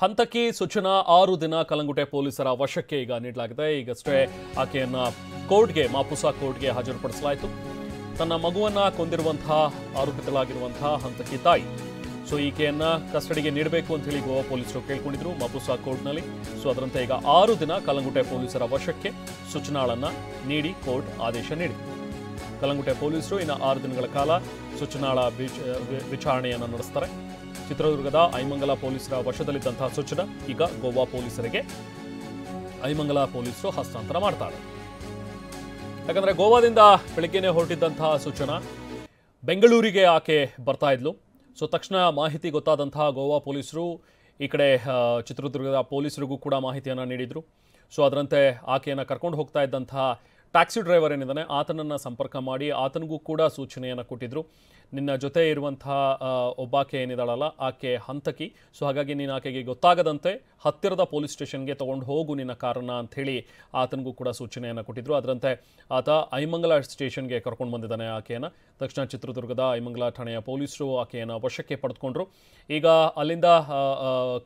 ಹಂತಕಿ ಸೂಚನಾ 6 ದಿನ ಕಲಂಗುಟೆ ಪೊಲೀಸರ ವಶಕ್ಕೆ ಈಗ ನೀಡಲಾಗಿದೆ. ಈಗಷ್ಟೇ ಆಕೆಯನ್ನ ಕೋರ್ಟ್ಗೆ ಮಾಪುಸಾ ಕೋರ್ಟ್ಗೆ ಹಾಜರುಪಡಿಸಲಾಯಿತು. ತನ್ನ ಮಗುವನ್ನ ಕೊಂದಿರುವಂತಹ ಆರೋಪಿತಳಾಗಿರುವಂತಹ ಹಂತಕಿ ತಾಯಿ. ಸೊ ಈಕೆಯನ್ನ ಕಸ್ಟಡಿಗೆ ನೀಡಬೇಕು ಅಂತ ಹೇಳಿ ಗೋವಾ ಪೊಲೀಸರು ಕೇಳ್ಕೊಂಡಿದ್ರು ಮಾಪುಸಾ ಕೋರ್ಟ್ನಲ್ಲಿ. ಸೊ ಅದರಂತೆ ಈಗ 6 ದಿನ ಕಲಂಗುಟೆ ಪೊಲೀಸರ ವಶಕ್ಕೆ ಸೂಚನಾಳನ್ನ ನೀಡಿ ಕೋರ್ಟ್ ಆದೇಶ ನೀಡಿದೆ. ಕಲಂಗುಟೆ ಪೊಲೀಸರು ಇನ್ನು 6 ದಿನಗಳ ಕಾಲ ಸೂಚನಾಳ ವಿಚಾರಣೆಯನ್ನು ನಡೆಸ್ತಾರೆ. ಚಿತ್ರದುರ್ಗದ ಐಮಂಗಲ ಪೊಲೀಸರ ವಶದಲ್ಲಿದ್ದಂತಹ ಸೂಚನಾ ಈಗ ಗೋವಾ ಪೊಲೀಸರಿಗೆ ಐಮಂಗಲ ಪೊಲೀಸರು ಹಸ್ತಾಂತರ ಮಾಡ್ತಾರೆ. ಯಾಕಂದ್ರೆ ಗೋವಾದಿಂದ ಬೆಳಗ್ಗೆನೆ ಹೊರಟಿದ್ದಂತಹ ಸೂಚನಾ ಬೆಂಗಳೂರಿಗೆ ಆಕೆ ಬರ್ತಾ ಇದ್ಲು. ಸೊ ತಕ್ಷಣ ಮಾಹಿತಿ ಗೊತ್ತಾದಂತಹ ಗೋವಾ ಪೊಲೀಸರು ಈ ಕಡೆ ಚಿತ್ರದುರ್ಗದ ಪೊಲೀಸರಿಗೂ ಕೂಡ ಮಾಹಿತಿಯನ್ನು ನೀಡಿದ್ರು. ಸೊ ಅದರಂತೆ ಆಕೆಯನ್ನು ಕರ್ಕೊಂಡು ಹೋಗ್ತಾ ಇದ್ದಂತಹ ಟ್ಯಾಕ್ಸಿ ಡ್ರೈವರ್ ಏನಿದ್ದಾನೆ ಆತನನ್ನು ಸಂಪರ್ಕ ಮಾಡಿ ಆತನಿಗೂ ಕೂಡ ಸೂಚನೆಯನ್ನು ಕೊಟ್ಟಿದ್ರು. ನಿನ್ನ ಜೊತೆ ಇರುವಂತಹ ಒಬ್ಬಾಕೆ ಏನಿದ್ದಾಳಲ್ಲ ಆಕೆ ಹಂತಕಿ. ಸೊ ಹಾಗಾಗಿ ನೀನು ಆಕೆಗೆ ಗೊತ್ತಾಗದಂತೆ ಹತ್ತಿರದ ಪೊಲೀಸ್ ಸ್ಟೇಷನ್ಗೆ ತೊಗೊಂಡು ಹೋಗು ನಿನ್ನ ಕಾರನ್ನು ಅಂಥೇಳಿ ಆತನಿಗೂ ಕೂಡ ಸೂಚನೆಯನ್ನು ಕೊಟ್ಟಿದ್ರು. ಅದರಂತೆ ಆತ ಐಮಂಗಲ ಸ್ಟೇಷನ್ಗೆ ಕರ್ಕೊಂಡು ಬಂದಿದ್ದಾನೆ ಆಕೆಯನ್ನು. ತಕ್ಷಣ ಚಿತ್ರದುರ್ಗದ ಐಮಂಗಲ ಠಾಣೆಯ ಪೊಲೀಸರು ಆಕೆಯನ್ನು ವಶಕ್ಕೆ ಪಡೆದುಕೊಂಡ್ರು. ಈಗ ಅಲ್ಲಿಂದ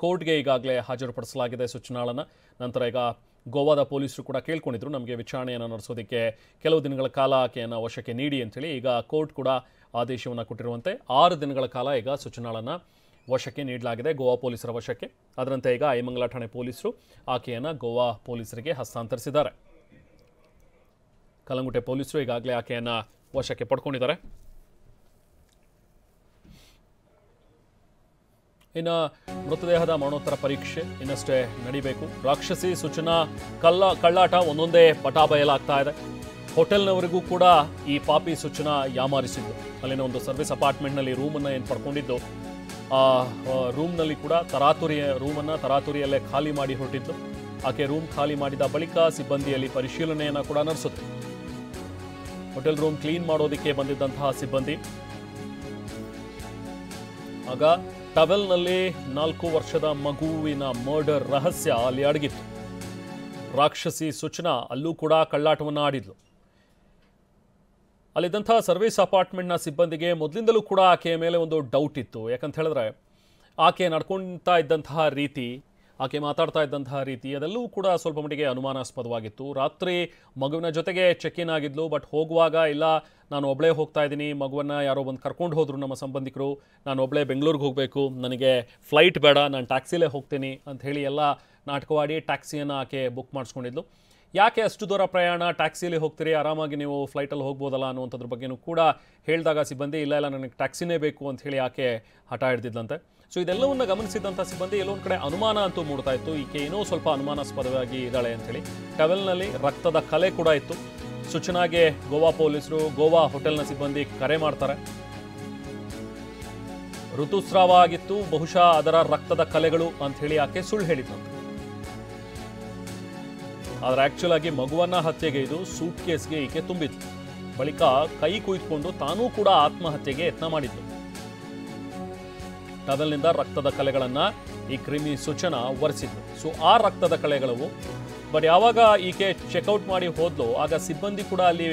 ಕೋರ್ಟ್ಗೆ ಈಗಾಗಲೇ ಹಾಜರುಪಡಿಸಲಾಗಿದೆ ಸೂಚನಾಳನ್ನು. ನಂತರ ಈಗ ಗೋವಾದ ಪೊಲೀಸರು ಕೂಡ ಕೇಳ್ಕೊಂಡಿದ್ರು ನಮಗೆ ವಿಚಾರಣೆಯನ್ನು ನಡೆಸೋದಕ್ಕೆ ಕೆಲವು ದಿನಗಳ ಕಾಲ ಆಕೆಯನ್ನು ವಶಕ್ಕೆ ನೀಡಿ ಅಂಥೇಳಿ. ಈಗ ಕೋರ್ಟ್ ಕೂಡ ಆದೇಶವನ್ನು ಕೊಟ್ಟಿರುವಂತೆ 6 ದಿನಗಳ ಕಾಲ ಈಗ ಸೂಚನಾಳನ್ನು ವಶಕ್ಕೆ ನೀಡಲಾಗಿದೆ ಗೋವಾ ಪೊಲೀಸರ ವಶಕ್ಕೆ. ಅದರಂತೆ ಈಗ ಐಮಂಗಲ ಠಾಣೆ ಪೊಲೀಸರು ಆಕೆಯನ್ನು ಗೋವಾ ಪೊಲೀಸರಿಗೆ ಹಸ್ತಾಂತರಿಸಿದ್ದಾರೆ. ಕಲಂಗುಟೆ ಪೊಲೀಸರು ಈಗಾಗಲೇ ಆಕೆಯನ್ನು ವಶಕ್ಕೆ ಪಡ್ಕೊಂಡಿದ್ದಾರೆ. ಇನ್ನು ಮೃತದೇಹದ ಮರಣೋತ್ತರ ಪರೀಕ್ಷೆ ಇನ್ನಷ್ಟೇ ನಡೀಬೇಕು. ರಾಕ್ಷಸಿ ಸೂಚನಾ ಕಳ್ಳಾಟ ಒಂದೊಂದೇ ಬಟಾಬಯಲಾಗ್ತಾ ಇದೆ. ಹೋಟೆಲ್ನವರಿಗೂ ಕೂಡ ಈ ಪಾಪಿ ಸೂಚನಾ ಯಾಮಾರಿಸಿದ್ದು. ಅಲ್ಲಿನ ಒಂದು ಸರ್ವಿಸ್ ಅಪಾರ್ಟ್ಮೆಂಟ್ನಲ್ಲಿ ರೂಮನ್ನು ಏನು ಪಡ್ಕೊಂಡಿದ್ದು ಆ ರೂಮ್ನಲ್ಲಿ ಕೂಡ ರೂಮನ್ನು ತರಾತುರಿಯಲ್ಲೇ ಖಾಲಿ ಮಾಡಿ ಹೊರಟಿದ್ದು. ಆಕೆ ರೂಮ್ ಖಾಲಿ ಮಾಡಿದ ಬಳಿಕ ಸಿಬ್ಬಂದಿಯಲ್ಲಿ ಪರಿಶೀಲನೆಯನ್ನು ಕೂಡ ನಡೆಸುತ್ತೆ. ಹೋಟೆಲ್ ರೂಮ್ ಕ್ಲೀನ್ ಮಾಡೋದಕ್ಕೆ ಬಂದಿದ್ದಂತಹ ಸಿಬ್ಬಂದಿ ಆಗ ಟವೆಲ್ನಲ್ಲಿ 4 ವರ್ಷದ ಮಗುವಿನ ಮರ್ಡರ್ ರಹಸ್ಯ ಅಲ್ಲಿ ಅಡಗಿತ್ತು. ರಾಕ್ಷಸಿ ಸೂಚನಾ ಅಲ್ಲೂ ಕೂಡ ಕಳ್ಳಾಟವನ್ನು ಆಡಿದ್ಲು. ಅಲ್ಲಿದ್ದಂತಹ ಸರ್ವಿಸ್ ಅಪಾರ್ಟ್ಮೆಂಟ್ನ ಸಿಬ್ಬಂದಿಗೆ ಮೊದಲಿಂದಲೂ ಕೂಡ ಆಕೆಯ ಮೇಲೆ ಒಂದು ಡೌಟ್ ಇತ್ತು. ಯಾಕಂತ ಹೇಳಿದ್ರೆ ಆಕೆ ನಡ್ಕೊಳ್ತಾ ಇದ್ದಂತಹ ರೀತಿ, ಆಕೆ ಮಾತಾಡ್ತಾ ಇದ್ದಂತಹ ರೀತಿ ಅದೆಲ್ಲವೂ ಕೂಡ ಸ್ವಲ್ಪ ಮಟ್ಟಿಗೆ ಅನುಮಾನಾಸ್ಪದವಾಗಿತ್ತು. ರಾತ್ರಿ ಮಗುವಿನ ಜೊತೆಗೆ ಚೆಕ್ ಇನ್ ಆಗಿದ್ಲು. ಬಟ್ ಹೋಗುವಾಗ ಇಲ್ಲ ನಾನು ಒಬ್ಬಳೇ ಹೋಗ್ತಾ ಇದ್ದೀನಿ, ಮಗುವನ್ನು ಯಾರೋ ಬಂದು ಕರ್ಕೊಂಡು ಹೋದರು ನಮ್ಮ ಸಂಬಂಧಿಕರು, ನಾನು ಒಬ್ಬಳೇ ಬೆಂಗಳೂರಿಗೆ ಹೋಗಬೇಕು, ನನಗೆ ಫ್ಲೈಟ್ ಬೇಡ, ನಾನು ಟ್ಯಾಕ್ಸಿಲೇ ಹೋಗ್ತೀನಿ ಅಂತ ಹೇಳಿ ಎಲ್ಲ ನಾಟಕವಾಡಿ ಟ್ಯಾಕ್ಸಿಯನ್ನು ಆಕೆ ಬುಕ್ ಮಾಡಿಸ್ಕೊಂಡಿದ್ಲು. ಯಾಕೆ ಅಷ್ಟು ದೂರ ಪ್ರಯಾಣ, ಟ್ಯಾಕ್ಸಿಯಲ್ಲಿ ಹೋಗ್ತೀರಿ, ಆರಾಮಾಗಿ ನೀವು ಫ್ಲೈಟಲ್ಲಿ ಹೋಗ್ಬೋದಲ್ಲ ಅನ್ನುವಂಥದ್ರ ಬಗ್ಗೆನೂ ಕೂಡ ಹೇಳಿದಾಗ ಸಿಬ್ಬಂದಿ ಇಲ್ಲ ನನಗೆ ಟ್ಯಾಕ್ಸಿನೇ ಬೇಕು ಅಂತ ಹೇಳಿ ಆಕೆ ಹಠ ಹಿಡಿದಿದ್ದಂತೆ. ಸೊ ಇದೆಲ್ಲವನ್ನು ಗಮನಿಸಿದಂಥ ಸಿಬ್ಬಂದಿ ಎಲ್ಲೊಂದು ಕಡೆ ಅನುಮಾನ ಅಂತೂ ಮೂಡ್ತಾ ಇತ್ತು, ಈಕೆ ಏನೋ ಸ್ವಲ್ಪ ಅನುಮಾನಾಸ್ಪದವಾಗಿ ಇದ್ದಾಳೆ ಅಂಥೇಳಿ. ಟವೆಲ್ನಲ್ಲಿ ರಕ್ತದ ಕಲೆ ಕೂಡ ಇತ್ತು. ಸೂಚನಾಗೆ ಗೋವಾ ಪೊಲೀಸರು ಗೋವಾ ಹೋಟೆಲ್ನ ಸಿಬ್ಬಂದಿ ಕರೆ ಮಾಡ್ತಾರೆ. ಋತುಸ್ರಾವ ಆಗಿತ್ತು, ಬಹುಶಃ ಅದರ ರಕ್ತದ ಕಲೆಗಳು ಅಂತ ಹೇಳಿ ಆಕೆ ಸುಳ್ಳು ಹೇಳಿದ್ದಂತೆ. ಆದರೆ ಆಕ್ಚುಲ್ ಆಗಿ ಮಗುವನ್ನ ಹತ್ಯೆಗೈದು ಸೂಟ್ ಕೇಸ್ಗೆ ಈಕೆ ತುಂಬಿದ್ಲು. ಬಳಿಕ ಕೈ ಕುಯ್ದುಕೊಂಡು ತಾನೂ ಕೂಡ ಆತ್ಮಹತ್ಯೆಗೆ ಯತ್ನ ಮಾಡಿದ್ಲು. ಟವೆಲ್ನಿಂದ ರಕ್ತದ ಕಲೆಗಳನ್ನ ಈ ಕ್ರಿಮಿ ಸೂಚನಾ ಒರೆಸಿದ್ಲು. ಸೊ ಆ ರಕ್ತದ ಕಲೆಗಳು ಬಟ್ ಯಾವಾಗ ಈಕೆ ಚೆಕ್ಔಟ್ ಮಾಡಿ ಹೋದ್ಲು ಆಗ ಸಿಬ್ಬಂದಿ ಕೂಡ ಅಲ್ಲಿ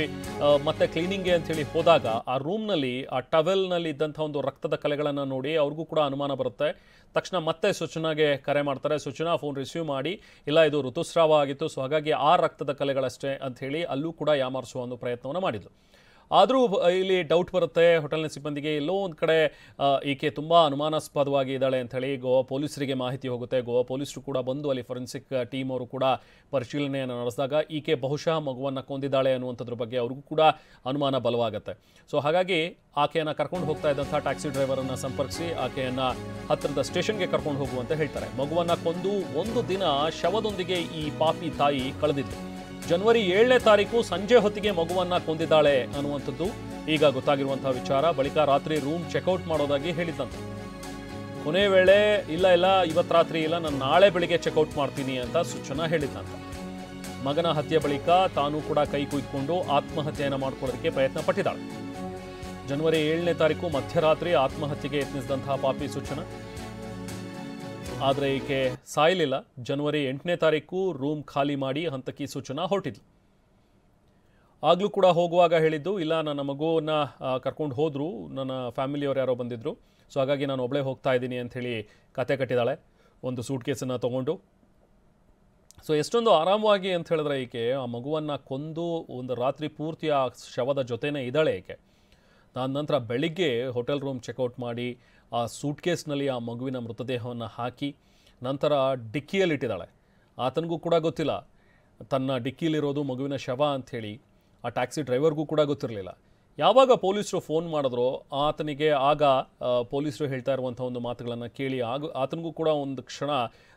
ಮತ್ತೆ ಕ್ಲೀನಿಂಗ್ಗೆ ಅಂತ ಹೇಳಿ ಹೋದಾಗ ಆ ರೂಮ್ನಲ್ಲಿ ಆ ಟವೆಲ್ನಲ್ಲಿ ಇದ್ದಂಥ ಒಂದು ರಕ್ತದ ಕಲೆಗಳನ್ನು ನೋಡಿ ಅವ್ರಿಗೂ ಕೂಡ ಅನುಮಾನ ಬರುತ್ತೆ. ತಕ್ಷಣ ಮತ್ತೆ ಸೂಚನಾಗೆ ಕರೆ ಮಾಡ್ತಾರೆ. ಸೂಚನಾ ಫೋನ್ ರಿಸೀವ್ ಮಾಡಿ ಇಲ್ಲ ಇದು ಋತುಸ್ರಾವ ಆಗಿತ್ತು, ಸೊ ಹಾಗಾಗಿ ಆ ರಕ್ತದ ಕಲೆಗಳಷ್ಟೇ ಅಂತ ಹೇಳಿ ಅಲ್ಲೂ ಕೂಡ ಯಾಮಾರಿಸುವ ಒಂದು ಪ್ರಯತ್ನವನ್ನು ಮಾಡಿದ್ಲು. ಆದರೂ ಇಲ್ಲಿ ಡೌಟ್ ಬರುತ್ತೆ ಹೋಟೆಲ್ನ ಸಿಬ್ಬಂದಿಗೆ, ಎಲ್ಲೋ ಒಂದು ಕಡೆ ಈಕೆ ತುಂಬ ಅನುಮಾನಾಸ್ಪದವಾಗಿ ಇದ್ದಾಳೆ ಅಂಥೇಳಿ ಗೋವಾ ಪೊಲೀಸರಿಗೆ ಮಾಹಿತಿ ಹೋಗುತ್ತೆ. ಗೋವಾ ಪೊಲೀಸರು ಕೂಡ ಬಂದು ಅಲ್ಲಿ ಫೊರೆನ್ಸಿಕ್ ಟೀಮ್ ಅವರು ಕೂಡ ಪರಿಶೀಲನೆಯನ್ನು ನಡೆಸಿದಾಗ ಈಕೆ ಬಹುಶಃ ಮಗುವನ್ನು ಕೊಂದಿದ್ದಾಳೆ ಅನ್ನುವಂಥದ್ರ ಬಗ್ಗೆ ಅವ್ರಿಗೂ ಕೂಡ ಅನುಮಾನ ಬಲವಾಗುತ್ತೆ. ಸೊ ಹಾಗಾಗಿ ಆಕೆಯನ್ನು ಕರ್ಕೊಂಡು ಹೋಗ್ತಾ ಇದ್ದಂಥ ಟ್ಯಾಕ್ಸಿ ಡ್ರೈವರನ್ನು ಸಂಪರ್ಕಿಸಿ ಆಕೆಯನ್ನು ಹತ್ತಿರದ ಸ್ಟೇಷನ್ಗೆ ಕರ್ಕೊಂಡು ಹೋಗುವಂತ ಹೇಳ್ತಾರೆ. ಮಗುವನ್ನು ಕೊಂದು 1 ದಿನ ಶವದೊಂದಿಗೆ ಈ ಪಾಪಿ ತಾಯಿ ಕಳೆದಿದ್ದು. ಜನವರಿ 7ನೇ ತಾರೀಕು ಸಂಜೆ ಹೊತ್ತಿಗೆ ಮಗುವನ್ನ ಕೊಂದಿದ್ದಾಳೆ ಅನ್ನುವಂಥದ್ದು ಈಗ ಗೊತ್ತಾಗಿರುವಂತಹ ವಿಚಾರ. ಬಳಿಕ ರಾತ್ರಿ ರೂಮ್ ಚೆಕ್ಔಟ್ ಮಾಡೋದಾಗಿ ಹೇಳಿದ್ದಂತೆ. ಕೊನೆ ವೇಳೆ ಇಲ್ಲ ಇವತ್ತು ರಾತ್ರಿ ಇಲ್ಲ, ನಾನು ನಾಳೆ ಬೆಳಿಗ್ಗೆ ಚೆಕ್ಔಟ್ ಮಾಡ್ತೀನಿ ಅಂತ ಸೂಚನಾ ಹೇಳಿದ್ದಂತೆ. ಮಗನ ಹತ್ಯೆ ಬಳಿಕ ತಾನು ಕೂಡ ಕೈ ಕುಯ್ದುಕೊಂಡು ಆತ್ಮಹತ್ಯೆಯನ್ನು ಮಾಡ್ಕೊಳ್ಳೋದಕ್ಕೆ ಪ್ರಯತ್ನ ಪಟ್ಟಿದ್ದಾಳೆ. ಜನವರಿ 7ನೇ ತಾರೀಕು ಮಧ್ಯರಾತ್ರಿ ಆತ್ಮಹತ್ಯೆಗೆ ಯತ್ನಿಸಿದಂತಹ ಪಾಪಿ ಸೂಚನಾ. ಆದರೆ ಈಕೆ ಸಾಯಲಿಲ್ಲ. ಜನವರಿ 8ನೇ ತಾರೀಕು ರೂಮ್ ಖಾಲಿ ಮಾಡಿ ಹಂತಕಿ ಸೂಚನಾ ಹೊರಟಿದ್ಲು. ಆಗಲೂ ಕೂಡ ಹೋಗುವಾಗ ಹೇಳಿದ್ದು ಇಲ್ಲ ನನ್ನ ಮಗುವನ್ನ ಕರ್ಕೊಂಡು ಹೋದ್ರು, ನನ್ನ ಫ್ಯಾಮಿಲಿಯವರು ಯಾರೋ ಬಂದಿದ್ರು, ಸೊ ಹಾಗಾಗಿ ನಾನು ಒಬ್ಬಳೇ ಹೋಗ್ತಾ ಇದ್ದೀನಿ ಅಂಥೇಳಿ ಕತೆ ಕಟ್ಟಿದ್ದಾಳೆ. ಒಂದು ಸೂಟ್ ಕೇಸನ್ನು ತೊಗೊಂಡು ಸೊ ಎಷ್ಟೊಂದು ಆರಾಮವಾಗಿ ಅಂತ ಹೇಳಿದ್ರೆ ಈಕೆ ಆ ಮಗುವನ್ನು ಕೊಂದು ಒಂದು ರಾತ್ರಿ ಪೂರ್ತಿ ಆ ಶವದ ಜೊತೆನೇ ಇದ್ದಾಳೆ ಈಕೆ. ನಂತರ ಬೆಳಿಗ್ಗೆ ಹೋಟೆಲ್ ರೂಮ್ ಚೆಕ್ಔಟ್ ಮಾಡಿ ಆ ಸೂಟ್ ಕೇಸ್ನಲ್ಲಿ ಆ ಮಗುವಿನ ಮೃತದೇಹವನ್ನು ಹಾಕಿ ನಂತರ ಡಿಕ್ಕಿಯಲ್ಲಿಟ್ಟಿದ್ದಾಳೆ. ಆತನಿಗೂ ಕೂಡ ಗೊತ್ತಿಲ್ಲ ತನ್ನ ಡಿಕ್ಕಿಯಲ್ಲಿರೋದು ಮಗುವಿನ ಶವ ಅಂಥೇಳಿ. ಆ ಟ್ಯಾಕ್ಸಿ ಡ್ರೈವರ್ಗೂ ಕೂಡ ಗೊತ್ತಿರಲಿಲ್ಲ. ಯಾವಾಗ ಪೊಲೀಸರು ಫೋನ್ ಮಾಡಿದ್ರೋ ಆತನಿಗೆ ಆಗ ಪೊಲೀಸರು ಹೇಳ್ತಾ ಇರುವಂಥ ಒಂದು ಮಾತುಗಳನ್ನು ಕೇಳಿ ಆತನಿಗೂ ಕೂಡ ಒಂದು ಕ್ಷಣ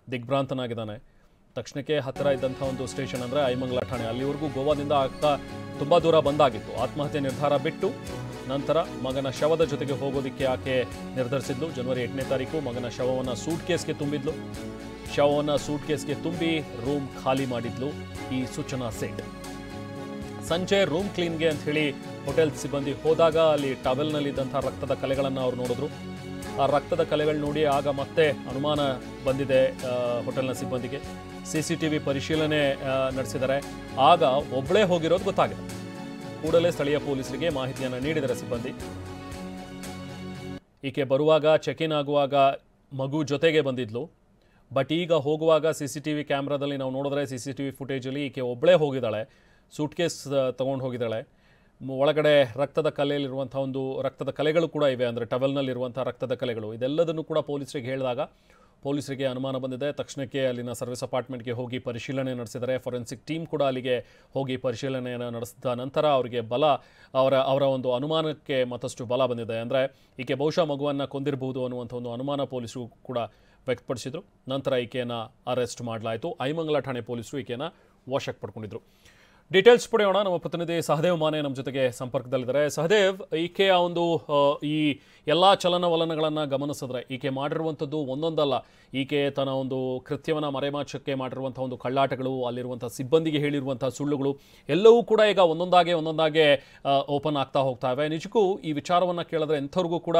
ದಿಗ್ಭ್ರಾಂತನಾಗಿದ್ದಾನೆ. ತಕ್ಷಣಕ್ಕೆ ಹತ್ತಿರ ಇದ್ದಂಥ ಒಂದು ಸ್ಟೇಷನ್ ಅಂದರೆ ಐಮಂಗಲ ಠಾಣೆ, ಅಲ್ಲಿವರೆಗೂ ಗೋವಾದಿಂದ ಆಗ್ತಾ ತುಂಬ ದೂರ ಬಂದಾಗಿತ್ತು. ಆತ್ಮಹತ್ಯೆ ನಿರ್ಧಾರ ಬಿಟ್ಟು ನಂತರ ಮಗನ ಶವದ ಜೊತೆಗೆ ಹೋಗೋದಕ್ಕೆ ಆಕೆ ನಿರ್ಧರಿಸಿದ್ಲು. ಜನವರಿ 8ನೇ ತಾರೀಕು ಮಗನ ಶವವನ್ನು ಸೂಟ್ ಕೇಸ್ಗೆ ತುಂಬಿದ್ಲು. ಶವವನ್ನು ಸೂಟ್ ಕೇಸ್ಗೆ ತುಂಬಿ ರೂಮ್ ಖಾಲಿ ಮಾಡಿದ್ಲು ಈ ಸೂಚನಾ ಸೇಠ್. ಸಂಜೆ ರೂಮ್ ಕ್ಲೀನ್ಗೆ ಅಂತ ಹೇಳಿ ಹೋಟೆಲ್ ಸಿಬ್ಬಂದಿ ಹೋದಾಗ ಅಲ್ಲಿ ಟವೆಲ್ನಲ್ಲಿದ್ದಂಥ ರಕ್ತದ ಕಲೆಗಳನ್ನು ಅವ್ರು ನೋಡಿದ್ರು. ಆ ರಕ್ತದ ಕಲೆಗಳು ನೋಡಿ ಆಗ ಮತ್ತೆ ಅನುಮಾನ ಬಂದಿದೆ ಹೋಟೆಲ್ನ ಸಿಬ್ಬಂದಿಗೆ. CCTV ಪರಿಶೀಲನೆ ನಡೆಸಿದ್ದಾರೆ. ಆಗ ಒಬ್ಬಳೇ ಹೋಗಿರೋದು ಗೊತ್ತಾಗಿದೆ. ಕೂಡಲೇ ಸ್ಥಳೀಯ ಪೊಲೀಸರಿಗೆ ಮಾಹಿತಿಯನ್ನು ನೀಡಿದರೆ ಸಿಬ್ಬಂದಿ. ಈಕೆ ಬರುವಾಗ ಚೆಕ್ ಇನ್ ಆಗುವಾಗ ಮಗು ಜೊತೆಗೆ ಬಂದಿದ್ಲು. ಬಟ್ ಈಗ ಹೋಗುವಾಗ CCTV ಕ್ಯಾಮ್ರಾದಲ್ಲಿ ನಾವು ನೋಡಿದ್ರೆ CCTV ಫುಟೇಜಲ್ಲಿ ಈಕೆ ಒಬ್ಬಳೇ ಹೋಗಿದ್ದಾಳೆ. ಸೂಟ್ ಕೇಸ್ ತೊಗೊಂಡು ಹೋಗಿದ್ದಾಳೆ. ಒಳಗಡೆ ರಕ್ತದ ಕಲೆಯಲ್ಲಿರುವಂಥ ಒಂದು ರಕ್ತದ ಕಲೆಗಳು ಕೂಡ ಇವೆ, ಅಂದರೆ ಟವೆಲ್ನಲ್ಲಿರುವಂಥ ರಕ್ತದ ಕಲೆಗಳು. ಇದೆಲ್ಲದನ್ನು ಕೂಡ ಪೊಲೀಸರಿಗೆ ಹೇಳಿದಾಗ ಪೊಲೀಸರಿಗೆ ಅನುಮಾನ ಬಂದಿದೆ. ತಕ್ಷಣಕ್ಕೆ ಅಲ್ಲಿನ ಸರ್ವಿಸ್ ಅಪಾರ್ಟ್ಮೆಂಟ್ಗೆ ಹೋಗಿ ಪರಿಶೀಲನೆ ನಡೆಸಿದರೆ. ಫೊರೆನ್ಸಿಕ್ ಟೀಮ್ ಕೂಡ ಅಲ್ಲಿಗೆ ಹೋಗಿ ಪರಿಶೀಲನೆಯನ್ನು ನಡೆಸಿದ ನಂತರ ಅವರಿಗೆ ಅವರ ಒಂದು ಅನುಮಾನಕ್ಕೆ ಮತ್ತಷ್ಟು ಬಲ ಬಂದಿದೆ. ಅಂದರೆ ಈಕೆ ಬಹುಶಃ ಮಗುವನ್ನು ಕೊಂದಿರಬಹುದು ಅನ್ನುವಂಥ ಒಂದು ಅನುಮಾನ ಪೊಲೀಸರು ಕೂಡ ವ್ಯಕ್ತಪಡಿಸಿದರು. ನಂತರ ಈಕೆಯನ್ನು ಅರೆಸ್ಟ್ ಮಾಡಲಾಯಿತು. ಐಮಂಗಲ ಠಾಣೆ ಪೊಲೀಸರು ಈಕೆಯನ್ನು ವಶಕ್ಕೆ ಪಡ್ಕೊಂಡಿದ್ರು. ಡೀಟೇಲ್ಸ್ ಪಡೆಯೋಣ. ನಮ್ಮ ಪ್ರತಿನಿಧಿ ಸಹದೇವ್ ಮಾನೆ ನಮ್ಮ ಜೊತೆಗೆ ಸಂಪರ್ಕದಲ್ಲಿದ್ದಾರೆ. ಸಹದೇವ್, ಈಕೆಯ ಒಂದು ಈ ಎಲ್ಲ ಚಲನವಲನಗಳನ್ನು ಗಮನಿಸಿದ್ರೆ ಈಕೆ ಮಾಡಿರುವಂಥದ್ದು ಒಂದೊಂದಲ್ಲ. ಈಕೆ ತನ್ನ ಒಂದು ಕೃತ್ಯವನ್ನು ಮರೆಮಾಚಕ್ಕೆ ಮಾಡಿರುವಂಥ ಒಂದು ಕಳ್ಳಾಟಗಳು, ಅಲ್ಲಿರುವಂಥ ಸಿಬ್ಬಂದಿಗೆ ಹೇಳಿರುವಂಥ ಸುಳ್ಳುಗಳು ಎಲ್ಲವೂ ಕೂಡ ಈಗ ಒಂದೊಂದಾಗೆ ಓಪನ್ ಆಗ್ತಾ ಹೋಗ್ತಾ ಇವೆ. ನಿಜಕ್ಕೂ ಈ ವಿಚಾರವನ್ನು ಕೇಳಿದ್ರೆ ಎಂಥವ್ರಿಗೂ ಕೂಡ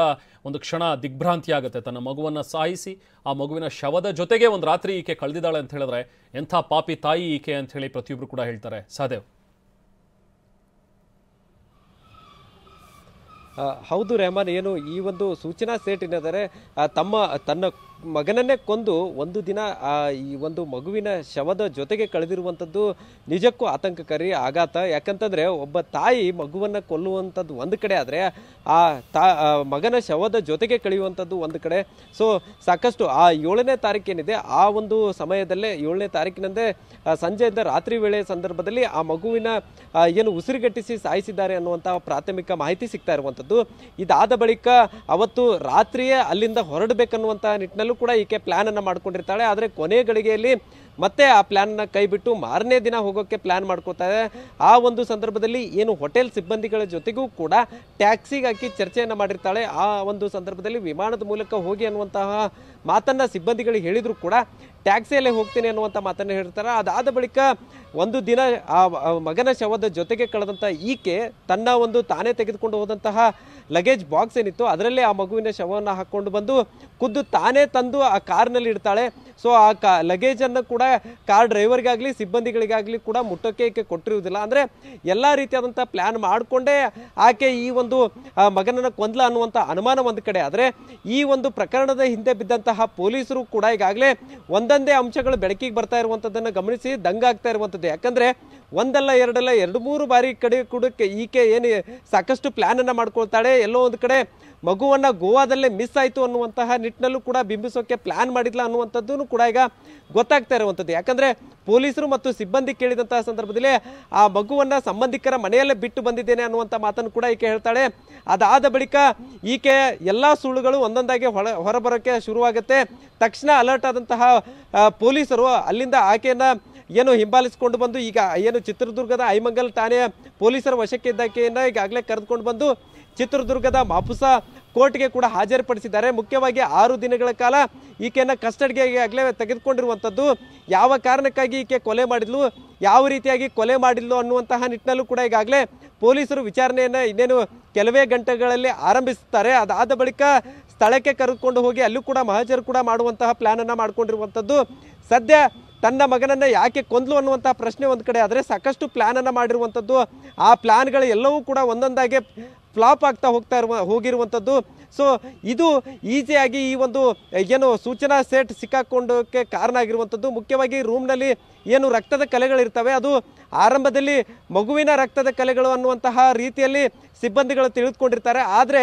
ಒಂದು ಕ್ಷಣ ದಿಗ್ಭ್ರಾಂತಿ ಆಗುತ್ತೆ. ತನ್ನ ಮಗುವನ್ನು ಸಾಯಿಸಿ ಆ ಮಗುವಿನ ಶವದ ಜೊತೆಗೆ ಒಂದು ರಾತ್ರಿ ಈಕೆ ಕಳೆದಿದ್ದಾಳೆ ಅಂತ ಹೇಳಿದ್ರೆ ಎಂಥ ಪಾಪಿ ತಾಯಿ ಈಕೆ ಅಂತ ಹೇಳಿ ಪ್ರತಿಯೊಬ್ಬರು ಕೂಡ ಹೇಳ್ತಾರೆ. ಸಹದೇವ್. ಹೌದು ರೆಹಮಾನ್, ಏನು ಈ ಒಂದು ಸೂಚನಾ ಸೇಠ್ ಏನಾದರೆ ತನ್ನ ಮಗನನ್ನೇ ಕೊಂದು ಒಂದು ದಿನ ಈ ಒಂದು ಮಗುವಿನ ಶವದ ಜೊತೆಗೆ ಕಳೆದಿರುವಂಥದ್ದು ನಿಜಕ್ಕೂ ಆತಂಕಕಾರಿ ಆಘಾತ. ಯಾಕಂತಂದ್ರೆ ಒಬ್ಬ ತಾಯಿ ಮಗುವನ್ನು ಕೊಲ್ಲುವಂಥದ್ದು ಒಂದು ಕಡೆ ಆದರೆ ಆ ಮಗನ ಶವದ ಜೊತೆಗೆ ಕಳೆಯುವಂಥದ್ದು ಒಂದು ಕಡೆ. ಸೊ ಸಾಕಷ್ಟು ಆ 7ನೇ ತಾರೀಕೇನಿದೆ ಆ ಒಂದು ಸಮಯದಲ್ಲೇ 7ನೇ ತಾರೀಕಿನಂದೇ ಸಂಜೆಯಿಂದ ರಾತ್ರಿ ವೇಳೆ ಸಂದರ್ಭದಲ್ಲಿ ಆ ಮಗುವಿನ ಏನು ಉಸಿರುಗಟ್ಟಿಸಿ ಸಾಯಿಸಿದ್ದಾರೆ ಅನ್ನುವಂತಹ ಪ್ರಾಥಮಿಕ ಮಾಹಿತಿ ಸಿಗ್ತಾ ಇರುವಂಥದ್ದು. ಇದಾದ ಬಳಿಕ ಅವತ್ತು ರಾತ್ರಿಯೇ ಅಲ್ಲಿಂದ ಹೊರಡಬೇಕನ್ನುವಂತಹ ನಿಟ್ಟಿನಲ್ಲೂ ಕೂಡ ಈಕೆ ಪ್ಲಾನ್ ಅನ್ನ ಮಾಡ್ಕೊಂಡಿರ್ತಾಳೆ. ಆದ್ರೆ ಕೊನೆ ಗಳಿಗೆಯಲ್ಲಿ ಮತ್ತೆ ಆ ಪ್ಲಾನ್ ನ ಕೈ ಬಿಟ್ಟು ಮಾರನೇ ದಿನ ಹೋಗೋಕೆ ಪ್ಲಾನ್ ಮಾಡ್ಕೋತಾರೆ. ಆ ಒಂದು ಸಂದರ್ಭದಲ್ಲಿ ಏನು ಹೋಟೆಲ್ ಸಿಬ್ಬಂದಿಗಳ ಜೊತೆಗೂ ಕೂಡ ಟ್ಯಾಕ್ಸಿಗೆ ಹಾಕಿ ಚರ್ಚೆಯನ್ನ ಮಾಡಿರ್ತಾಳೆ. ಆ ಒಂದು ಸಂದರ್ಭದಲ್ಲಿ ವಿಮಾನದ ಮೂಲಕ ಹೋಗಿ ಅನ್ನುವಂತಹ ಮಾತನ್ನ ಸಿಬ್ಬಂದಿಗಳಿಗೆ ಹೇಳಿದ್ರು ಕೂಡ ಟ್ಯಾಕ್ಸಿಯಲ್ಲೇ ಹೋಗ್ತೀನಿ ಅನ್ನುವಂಥ ಮಾತನ್ನ ಹೇಳ್ತಾರೆ. ಅದಾದ ಬಳಿಕ ಒಂದು ದಿನ ಆ ಮಗನ ಶವದ ಜೊತೆಗೆ ಕಳೆದಂತ ಈಕೆ ತನ್ನ ಒಂದು ತಾನೇ ತೆಗೆದುಕೊಂಡು ಹೋದಂತಹ ಲಗೇಜ್ ಬಾಕ್ಸ್ ಏನಿತ್ತು ಅದರಲ್ಲಿ ಆ ಮಗುವಿನ ಶವವನ್ನು ಹಾಕೊಂಡು ಬಂದು ಖುದ್ದು ತಾನೇ ತಂದು ಆ ಕಾರ್ನಲ್ಲಿ ಇಡ್ತಾಳೆ. ಸೊ ಆ ಲಗೇಜ್ ಅನ್ನು ಕೂಡ ಕಾರ್ ಡ್ರೈವರ್ಗಾಗ್ಲಿ ಸಿಬ್ಬಂದಿಗಳಿಗಾಗ್ಲಿ ಕೂಡ ಮುಟ್ಟೋಕೆ ಈಕೆ ಕೊಟ್ಟಿರುವುದಿಲ್ಲ. ಅಂದ್ರೆ ಎಲ್ಲಾ ರೀತಿಯಾದಂಥ ಪ್ಲಾನ್ ಮಾಡಿಕೊಂಡೇ ಆಕೆ ಈ ಒಂದು ಮಗನನ್ನ ಕೊಂದ್ಲ ಅನ್ನುವಂಥ ಅನುಮಾನ ಒಂದು ಕಡೆ. ಆದ್ರೆ ಈ ಒಂದು ಪ್ರಕರಣದ ಹಿಂದೆ ಬಿದ್ದಂತಹ ಪೊಲೀಸರು ಕೂಡ ಈಗಾಗಲೇ ಒಂದೊಂದೇ ಅಂಶಗಳು ಬೆಳಕಿಗೆ ಬರ್ತಾ ಇರುವಂತದ್ದನ್ನ ಗಮನಿಸಿ ದಂಗಾಗ್ತಾ ಇರುವಂತದ್ದು. ಯಾಕಂದ್ರೆ ಒಂದಲ್ಲ ಎರಡಲ್ಲ 2-3 ಬಾರಿ ಕಡೆ ಕೂಡ ಈಕೆ ಏನು ಸಾಕಷ್ಟು ಪ್ಲಾನ್ ಅನ್ನ ಮಾಡ್ಕೊಳ್ತಾಳೆ. ಎಲ್ಲೋ ಒಂದು ಕಡೆ ಮಗುವನ್ನ ಗೋವಾದಲ್ಲೇ ಮಿಸ್ ಆಯ್ತು ಅನ್ನುವಂತಹ ನಿಟ್ಟಿನಲ್ಲೂ ಕೂಡ ಬಿಂಬಿಸೋಕೆ ಪ್ಲಾನ್ ಮಾಡಿದ್ಲ ಅನ್ನುವಂಥದ್ದು ಕೂಡ ಈಗ ಗೊತ್ತಾಗ್ತಾ ಇರುವಂಥದ್ದು. ಯಾಕಂದ್ರೆ ಪೊಲೀಸರು ಮತ್ತು ಸಿಬ್ಬಂದಿ ಕೇಳಿದಂತಹ ಸಂದರ್ಭದಲ್ಲಿ ಆ ಮಗುವನ್ನ ಸಂಬಂಧಿಕರ ಮನೆಯಲ್ಲೇ ಬಿಟ್ಟು ಬಂದಿದ್ದೇನೆ ಅನ್ನುವಂಥ ಮಾತನ್ನು ಕೂಡ ಈಕೆ ಹೇಳ್ತಾಳೆ. ಅದಾದ ಬಳಿಕ ಈಕೆ ಎಲ್ಲಾ ಸುಳ್ಳುಗಳು ಒಂದೊಂದಾಗಿ ಹೊರಬರೋಕೆ ಶುರುವಾಗುತ್ತೆ. ತಕ್ಷಣ ಅಲರ್ಟ್ ಆದಂತಹ ಪೊಲೀಸರು ಅಲ್ಲಿಂದ ಆಕೆಯನ್ನ ಏನು ಹಿಂಬಾಲಿಸಿಕೊಂಡು ಬಂದು ಈಗ ಏನು ಚಿತ್ರದುರ್ಗದ ಐಮಂಗಲ್ ಠಾಣೆಯ ಪೊಲೀಸರ ವಶಕ್ಕೆ ಇದ್ದಾಕೆಯನ್ನ ಈಗಾಗಲೇ ಕರೆದುಕೊಂಡು ಬಂದು ಚಿತ್ರದುರ್ಗದ ಮಾಪುಸಾ ಕೋರ್ಟ್ಗೆ ಕೂಡ ಹಾಜರುಪಡಿಸಿದ್ದಾರೆ. ಮುಖ್ಯವಾಗಿ 6 ದಿನಗಳ ಕಾಲ ಈಕೆಯನ್ನ ಕಸ್ಟಡಿಗೆ ಈಗಾಗಲೇ ತೆಗೆದುಕೊಂಡಿರುವಂಥದ್ದು. ಯಾವ ಕಾರಣಕ್ಕಾಗಿ ಈಕೆ ಕೊಲೆ ಮಾಡಿದ್ಲು, ಯಾವ ರೀತಿಯಾಗಿ ಕೊಲೆ ಮಾಡಿದ್ಲು ಅನ್ನುವಂತಹ ನಿಟ್ಟಿನಲ್ಲೂ ಕೂಡ ಈಗಾಗಲೇ ಪೊಲೀಸರು ವಿಚಾರಣೆಯನ್ನ ಇನ್ನೇನು ಕೆಲವೇ ಗಂಟೆಗಳಲ್ಲಿ ಆರಂಭಿಸುತ್ತಾರೆ. ಅದಾದ ಬಳಿಕ ಸ್ಥಳಕ್ಕೆ ಕರೆದುಕೊಂಡು ಹೋಗಿ ಅಲ್ಲೂ ಕೂಡ ಮಹಜರು ಕೂಡ ಮಾಡುವಂತಹ ಪ್ಲಾನ್ ಅನ್ನ ಮಾಡಿಕೊಂಡಿರುವಂಥದ್ದು. ಸದ್ಯ ತನ್ನ ಮಗನನ್ನ ಯಾಕೆ ಕೊಂದ್ಲು ಅನ್ನುವಂತಹ ಪ್ರಶ್ನೆ ಒಂದು ಕಡೆ ಆದರೆ ಸಾಕಷ್ಟು ಪ್ಲಾನ್ ಅನ್ನ ಮಾಡಿರುವಂಥದ್ದು. ಆ ಪ್ಲಾನ್ಗಳು ಎಲ್ಲವೂ ಕೂಡ ಒಂದೊಂದಾಗಿ ಫ್ಲಾಪ್ ಆಗ್ತಾ ಹೋಗಿರುವಂಥದ್ದು. ಸೊ ಇದು ಈಸಿಯಾಗಿ ಈ ಒಂದು ಏನು ಸೂಚನಾ ಸೆಟ್ ಸಿಕ್ಕಾಕೊಂಡಕ್ಕೆ ಕಾರಣ ಆಗಿರುವಂಥದ್ದು. ಮುಖ್ಯವಾಗಿ ರೂಮ್ನಲ್ಲಿ ಏನು ರಕ್ತದ ಕಲೆಗಳಿರ್ತವೆ ಅದು ಆರಂಭದಲ್ಲಿ ಮಗುವಿನ ರಕ್ತದ ಕಲೆಗಳು ಅನ್ನುವಂತಹ ರೀತಿಯಲ್ಲಿ ಸಿಬ್ಬಂದಿಗಳು ತಿಳಿದುಕೊಂಡಿರ್ತಾರೆ. ಆದರೆ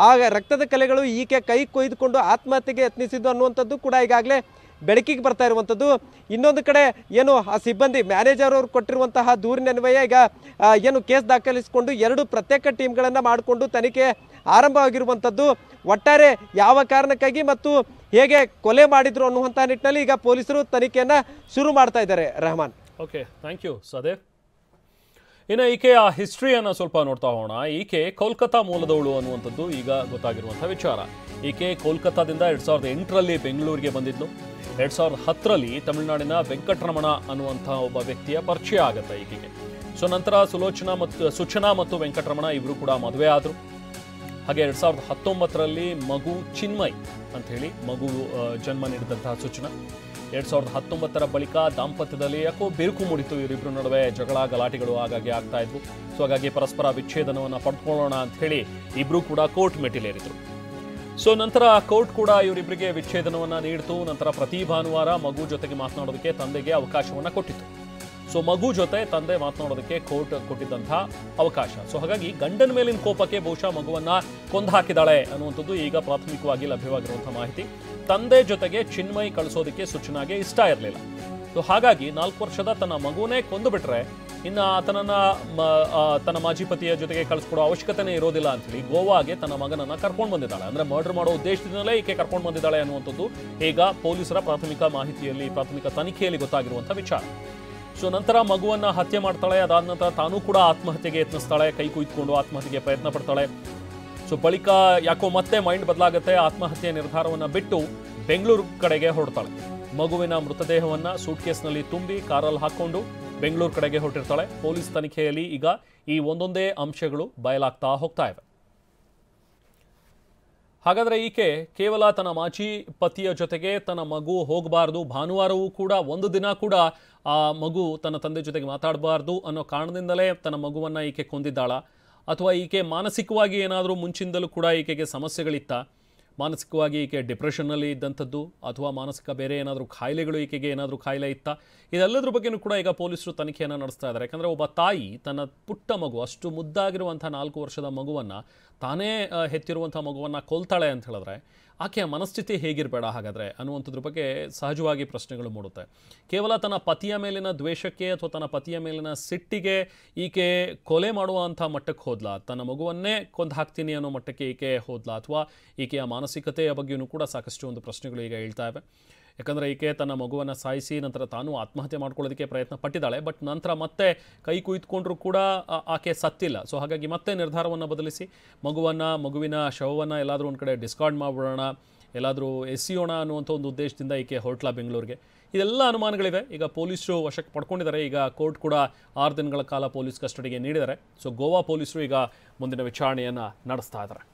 ಆ ರಕ್ತದ ಕಲೆಗಳು ಈಕೆ ಕೈ ಕೊಯ್ದುಕೊಂಡು ಆತ್ಮಹತ್ಯೆಗೆ ಯತ್ನಿಸಿದ್ದು ಅನ್ನುವಂಥದ್ದು ಕೂಡ ಈಗಾಗಲೇ ಬೆಳಕಿಗೆ ಬರ್ತಾ ಇರುವಂಥದ್ದು. ಇನ್ನೊಂದು ಕಡೆ ಏನು ಆ ಸಿಬ್ಬಂದಿ ಮ್ಯಾನೇಜರ್ ಅವರು ಕೊಟ್ಟಿರುವಂತಹ ದೂರಿನನ್ವಯ ಈಗ ಏನು ಕೇಸ್ ದಾಖಲಿಸಿಕೊಂಡು 2 ಪ್ರತ್ಯೇಕ ಟೀಮ್ಗಳನ್ನು ಮಾಡಿಕೊಂಡು ತನಿಖೆ ಆರಂಭವಾಗಿರುವಂಥದ್ದು. ಒಟ್ಟಾರೆ ಯಾವ ಕಾರಣಕ್ಕಾಗಿ ಮತ್ತು ಹೇಗೆ ಕೊಲೆ ಮಾಡಿದ್ರು ಅನ್ನುವಂಥ ನಿಟ್ಟಿನಲ್ಲಿ ಈಗ ಪೊಲೀಸರು ತನಿಖೆಯನ್ನು ಶುರು ಮಾಡ್ತಾ ಇದ್ದಾರೆ. Rehman. Okay, thank you Sadev. ಇನ್ನು ಈಕೆಯ ಹಿಸ್ಟ್ರಿಯನ್ನು ಸ್ವಲ್ಪ ನೋಡ್ತಾ ಹೋಗೋಣ. ಈಕೆ ಕೋಲ್ಕತ್ತಾ ಮೂಲದವಳು ಅನ್ನುವಂಥದ್ದು ಈಗ ಗೊತ್ತಾಗಿರುವಂಥ ವಿಚಾರ. ಈಕೆ ಕೋಲ್ಕತ್ತಾದಿಂದ 2008ರಲ್ಲಿ ಬೆಂಗಳೂರಿಗೆ ಬಂದಿದ್ಲು. 2010ರಲ್ಲಿ ತಮಿಳುನಾಡಿನ ವೆಂಕಟರಮಣ ಅನ್ನುವಂಥ ಒಬ್ಬ ವ್ಯಕ್ತಿಯ ಪರಿಚಯ ಆಗುತ್ತೆ ಈಕೆಗೆ. ಸೊ ನಂತರ ಸುಚನಾ ಮತ್ತು ವೆಂಕಟರಮಣ ಇಬ್ಬರು ಕೂಡ ಮದುವೆ ಆದರು. ಹಾಗೆ 2019ರಲ್ಲಿ ಮಗು ಚಿನ್ಮಯ್ ಅಂಥೇಳಿ ಮಗು ಜನ್ಮ ನೀಡಿದಂತಹ ಸೂಚನಾ. 2019ರ ಬಳಿಕ ದಾಂಪತ್ಯದಲ್ಲಿ ಯಾಕೋ ಬಿರುಕು ಮೂಡಿತು. ಇವರಿಬ್ಬರ ನಡುವೆ ಜಗಳ ಗಲಾಟೆಗಳು ಆಗಾಗ್ಗೆ ಆಗ್ತಾ ಇದ್ವು. ಸೊ ಹಾಗಾಗಿ ಪರಸ್ಪರ ವಿಚ್ಛೇದನವನ್ನು ಪಡ್ಕೊಳ್ಳೋಣ ಅಂತ ಹೇಳಿ ಇಬ್ಬರು ಕೂಡ ಕೋರ್ಟ್ ಮೆಟ್ಟಿಲೇರಿದ್ರು. ಸೊ ನಂತರ ಕೋರ್ಟ್ ಕೂಡ ಇವರಿಬ್ಬರಿಗೆ ವಿಚ್ಛೇದನವನ್ನು ನೀಡಿತು. ನಂತರ ಪ್ರತಿ ಭಾನುವಾರ ಮಗು ಜೊತೆಗೆ ಮಾತನಾಡೋದಕ್ಕೆ ತಂದೆಗೆ ಅವಕಾಶವನ್ನು ಕೊಟ್ಟಿತ್ತು. ಸೊ ಮಗು ಜೊತೆ ತಂದೆ ಮಾತನಾಡೋದಕ್ಕೆ ಕೋರ್ಟ್ ಕೊಟ್ಟಿದ್ದಂತಹ ಅವಕಾಶ. ಸೊ ಹಾಗಾಗಿ ಗಂಡನ ಮೇಲಿನ ಕೋಪಕ್ಕೆ ಬಹುಶಃ ಮಗುವನ್ನ ಕೊಂದು ಹಾಕಿದಾಳೆ ಅನ್ನುವಂಥದ್ದು ಈಗ ಪ್ರಾಥಮಿಕವಾಗಿ ಲಭ್ಯವಾಗಿರುವಂತಹ ಮಾಹಿತಿ. ತಂದೆ ಜೊತೆಗೆ ಚಿನ್ಮಯ್ ಕಳಿಸೋದಕ್ಕೆ ಸೂಚನಾಗೆ ಇಷ್ಟ ಇರಲಿಲ್ಲ. ಸೊ ಹಾಗಾಗಿ 4 ವರ್ಷದ ತನ್ನ ಮಗುವನ್ನೇ ಕೊಂದು ಬಿಟ್ರೆ ಇನ್ನು ಆತನನ್ನ ತನ್ನ ಮಾಜಿ ಪತಿಯ ಜೊತೆಗೆ ಕಳಿಸ್ಕೊಡೋ ಅವಶ್ಯಕತೆನೇ ಇರೋದಿಲ್ಲ ಅಂತೇಳಿ ಗೋವಾಗೆ ತನ್ನ ಮಗನನ್ನ ಕರ್ಕೊಂಡು ಬಂದಿದ್ದಾಳೆ. ಅಂದ್ರೆ ಮರ್ಡರ್ ಮಾಡೋ ಉದ್ದೇಶದಿಂದಲೇ ಈಕೆ ಕರ್ಕೊಂಡು ಬಂದಿದ್ದಾಳೆ ಅನ್ನುವಂಥದ್ದು ಈಗ ಪೊಲೀಸರ ಪ್ರಾಥಮಿಕ ಮಾಹಿತಿಯಲ್ಲಿ, ಪ್ರಾಥಮಿಕ ತನಿಖೆಯಲ್ಲಿ ಗೊತ್ತಾಗಿರುವಂಥ ವಿಚಾರ. ಸೊ ನಂತರ ಮಗುವನ್ನ ಹತ್ಯೆ ಮಾಡ್ತಾಳೆ. ಅದಾದ ನಂತರ ತಾನೂ ಕೂಡ ಆತ್ಮಹತ್ಯೆಗೆ ಯತ್ನಿಸ್ತಾಳೆ. ಕೈ ಕುಯ್ದುಕೊಂಡು ಆತ್ಮಹತ್ಯೆಗೆ ಪ್ರಯತ್ನ ಪಡ್ತಾಳೆ. ಸೊ ಬಳಿಕ ಯಾಕೋ ಮತ್ತೆ ಮೈಂಡ್ ಬದಲಾಗುತ್ತೆ. ಆತ್ಮಹತ್ಯೆ ನಿರ್ಧಾರವನ್ನು ಬಿಟ್ಟು ಬೆಂಗಳೂರು ಕಡೆಗೆ ಹೊರಡ್ತಾಳೆ. ಮಗುವಿನ ಮೃತದೇಹವನ್ನು ಸೂಟ್ಕೇಸ್ನಲ್ಲಿ ತುಂಬಿ ಕಾರಲ್ಲಿ ಹಾಕೊಂಡು ಬೆಂಗಳೂರು ಕಡೆಗೆ ಹೊರಟಿರ್ತಾಳೆ. ಪೊಲೀಸ್ ತನಿಖೆಯಲ್ಲಿ ಈಗ ಈ ಒಂದೊಂದೇ ಅಂಶಗಳು ಬಯಲಾಗ್ತಾ ಹೋಗ್ತಾ ಇವೆ. ಹಾಗಾದರೆ ಈಕೆ ಕೇವಲ ತನ್ನ ಮಾಜಿ ಪತಿಯ ಜೊತೆಗೆ ತನ್ನ ಮಗು ಹೋಗಬಾರ್ದು, ಭಾನುವಾರವೂ ಕೂಡ ಒಂದು ದಿನ ಕೂಡ ಆ ಮಗು ತನ್ನ ತಂದೆ ಜೊತೆಗೆ ಮಾತಾಡಬಾರ್ದು ಅನ್ನೋ ಕಾರಣದಿಂದಲೇ ತನ್ನ ಮಗುವನ್ನು ಈಕೆ ಕೊಂದಿದ್ದಾಳ? ಅಥವಾ ಈಕೆ ಮಾನಸಿಕವಾಗಿ ಏನಾದರೂ ಮುಂಚಿಂದಲೂ ಕೂಡ ಈಕೆಗೆ ಸಮಸ್ಯೆಗಳಿತ್ತ? ಮಾನಸಿಕವಾಗಿ ಈಕೆ ಡಿಪ್ರೆಷನ್ನಲ್ಲಿ ಇದ್ದಂಥದ್ದು ಅಥವಾ ಮಾನಸಿಕ ಬೇರೆ ಏನಾದರೂ ಕಾಯಿಲೆಗಳು, ಈಕೆಗೆ ಏನಾದರೂ ಕಾಯಿಲೆ ಇತ್ತ? ಇದೆಲ್ಲದ್ರ ಬಗ್ಗೆಯೂ ಕೂಡ ಈಗ ಪೊಲೀಸರು ತನಿಖೆಯನ್ನು ನಡೆಸ್ತಾ ಇದ್ದಾರೆ. ಯಾಕಂದರೆ ಒಬ್ಬ ತಾಯಿ ತನ್ನ ಪುಟ್ಟ ಮಗು, ಅಷ್ಟು ಮುದ್ದಾಗಿರುವಂಥ 4 ವರ್ಷದ ಮಗುವನ್ನು, ತಾನೇ ಹೆತ್ತಿರುವಂಥ ಮಗುವನ್ನು ಕೊಲ್ತಾಳೆ ಅಂತ ಹೇಳಿದ್ರೆ ಆಕೆಯ ಮನಸ್ಥಿತಿ ಹೇಗಿರಬೇಡ ಹಾಗಾದರೆ ಅನ್ನುವಂಥದ್ರ ಬಗ್ಗೆ ಸಹಜವಾಗಿ ಪ್ರಶ್ನೆಗಳು ಮೂಡುತ್ತೆ. ಕೇವಲ ತನ್ನ ಪತಿಯ ಮೇಲಿನ ದ್ವೇಷಕ್ಕೆ ಅಥವಾ ತನ್ನ ಪತಿಯ ಮೇಲಿನ ಸಿಟ್ಟಿಗೆ ಈಕೆ ಕೊಲೆ ಮಾಡುವಂಥ ಮಟ್ಟಕ್ಕೆ ಹೋದ್ಲಾ? ತನ್ನ ಮಗುವನ್ನೇ ಕೊಂದು ಹಾಕ್ತೀನಿ ಅನ್ನೋ ಮಟ್ಟಕ್ಕೆ ಈಕೆ ಹೋದ್ಲಾ? ಅಥವಾ ಈಕೆಯ ಮಾನಸಿಕತೆಯ ಬಗ್ಗೆಯೂ ಕೂಡ ಸಾಕಷ್ಟು ಒಂದು ಪ್ರಶ್ನೆಗಳು ಈಗ ಹೇಳ್ತಾ ಇವೆ. ಯಾಕಂದರೆ ಈಕೆ ತನ್ನ ಮಗುವನ್ನು ಸಾಯಿಸಿ ನಂತರ ತಾನು ಆತ್ಮಹತ್ಯೆ ಮಾಡ್ಕೊಳ್ಳೋದಕ್ಕೆ ಪ್ರಯತ್ನ ಪಟ್ಟಿದ್ದಾಳೆ. ಬಟ್ ನಂತರ ಮತ್ತೆ ಕೈ ಕುಯ್ದುಕೊಂಡ್ರೂ ಕೂಡ ಆಕೆ ಸತ್ತಿಲ್ಲ. ಸೊ ಹಾಗಾಗಿ ಮತ್ತೆ ನಿರ್ಧಾರವನ್ನು ಬದಲಿಸಿ ಮಗುವಿನ ಶವವನ್ನು ಎಲ್ಲಾದರೂ ಒಂದು ಕಡೆ ಡಿಸ್ಕಾರ್ಡ್ ಮಾಡಿಬಿಡೋಣ, ಎಲ್ಲಾದರೂ ಎಸೆಯೋಣ ಅನ್ನುವಂಥ ಒಂದು ಉದ್ದೇಶದಿಂದ ಈಕೆ ಹೊರಟ್ಲಾ ಬೆಂಗಳೂರಿಗೆ. ಇದೆಲ್ಲ ಅನುಮಾನಗಳಿವೆ. ಈಗ ಪೊಲೀಸರು ವಶಕ್ಕೆ ಪಡ್ಕೊಂಡಿದ್ದಾರೆ. ಈಗ ಕೋರ್ಟ್ ಕೂಡ 6 ದಿನಗಳ ಕಾಲ ಪೊಲೀಸ್ ಕಸ್ಟಡಿಗೆ ನೀಡಿದ್ದಾರೆ. ಸೊ ಗೋವಾ ಪೊಲೀಸರು ಈಗ ಮುಂದಿನ ವಿಚಾರಣೆಯನ್ನು ನಡೆಸ್ತಾ ಇದ್ದಾರೆ.